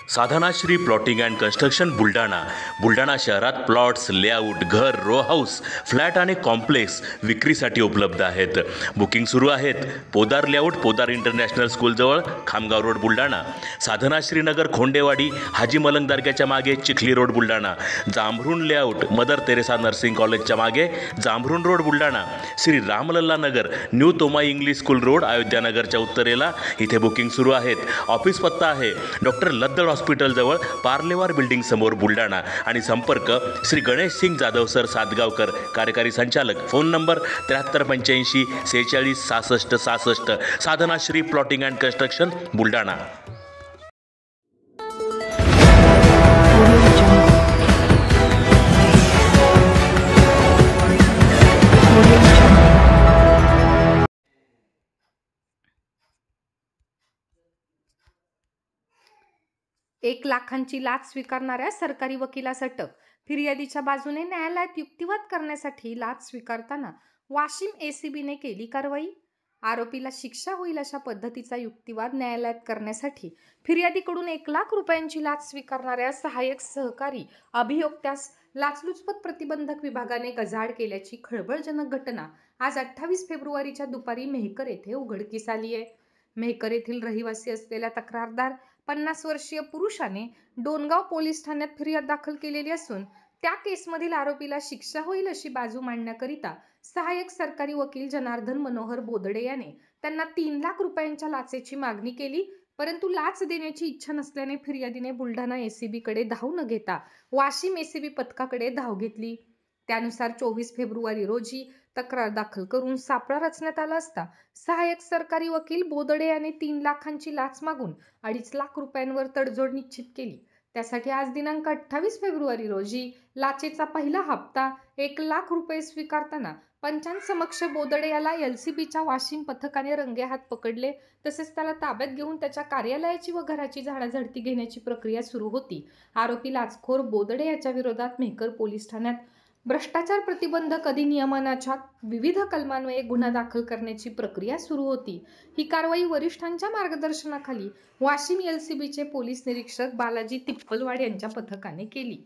Sadhanashri plotting and construction Buldhana शहरात plots, layout, घर, row house, flat आणि कॉम्प्लेक्स विक्रीसाठी उपलब्ध आहेत. बुकिंग सुरू आहेत. पोदार लेआउट, पोदार इंटरनॅशनल स्कूलजवळ, खामगाव रोड, बुलढाणा. साधनाश्री नगर, खोंडेवाडी, हाजी मलंग दर्ग्याच्या मागे, Chikhli road, Buldhana. Jambharun layout, mother Teresa nursing कॉलेजच्या मागे, Jambharun road, Buldhana. Shri Ramlalla Nagar, new Tomai English school road, अयोध्यानगरच्या उत्तरेला. इथे बुकिंग सुरू आहेत. ऑफिस पत्ता आहे डॉक्टर लद्दड हॉस्पिटलजवळ, पार्लेवार बिल्डिंग समोर, बुलढाणा. आणि संपर्क श्री गणेश सिंग जाधव सर सातगावकर, कार्यकारी संचालक. Phone number 7385 46 66 66. Sadhanashri plotting and construction, Buldhana. एक लाखांची लाच स्वीकारणाऱ्या सरकारी वकिलास अटक. फिर्यादीच्या बाजूने न्यायालयात युक्तिवाद करण्यासाठी लाच स्वीकारताना वाशिम एसीबीने केली कारवाई. आरोपीला शिक्षा होईल अशा पद्धतीचा युक्तिवाद न्यायालयात करण्यासाठी फिर्यादीकडून 1 लाख रुपयांची लाच स्वीकारणाऱ्या सहाय्यक सहकारी अभियोक्त्यास लाचलुचपत प्रतिबंधक विभागाने गजाआड केल्याची खळबळजनक घटना आज 28 फेब्रुवारीच्या दुपारी मेहकर येथे उघडकीस आली आहे. मेहकर येथील रहिवासी असलेल्या तक्रारदार 50 वर्षीय पुरुषाने डोणगाव पोलीस ठाण्यात फिर्याद दाखल केलेली असून त्या केसमधील आरोपीला शिक्षा होईल अशी बाजू मांडण्याकरिता सहाय्यक सरकारी वकील जनार्दन मनोहर बोदडे याने त्यांना 3 लाख रुपयांच्या लाचेची मागणी केली. परंतु लाच देण्याची इच्छा नसल्याने फिर्यादीने बुलढाणा एसीबी कडे धाव न घेता वाशिम एसीबी पथकाकडे धाव घेतली. त्यानुसार 24 फेब्रुवारी रोजी तक्रार दाखल करून सापळा रचण्यात आला असता सहाय्यक सरकारी वकील बोदडे याने 3 लाखांची लाच मागून 2.5 लाख रुपयांवर तडजोड निश्चित केली. त्यासाठी आज दिनांक 28 फेब्रुवारी रोजी लाचेचा पहिला हप्ता 1 लाख रुपये स्वीकारताना पंचांसमक्ष बोदडे याला एलसीबीच्या वाशिम पथकाने रंगेहात पकडले. तसेच त्याला ताब्यात घेऊन त्याच्या कार्यालयाची व घराची झाडाझडती घेण्याची प्रक्रिया सुरू होती. आरोपी लाचखोर बोदडे याच्या विरोधात मेहकर पोलीस ठाण्यात भ्रष्टाचार प्रतिबंधक अधिनियमाच्या विविध कलमान्वये गुन्हा दाखल करण्याची प्रक्रिया सुरू होती. ही कारवाई वरिष्ठांच्या मार्गदर्शनाखाली वाशिम एलसीबीचे पोलीस निरीक्षक बालाजी तिप्पलवाड यांच्या पथकाने केली.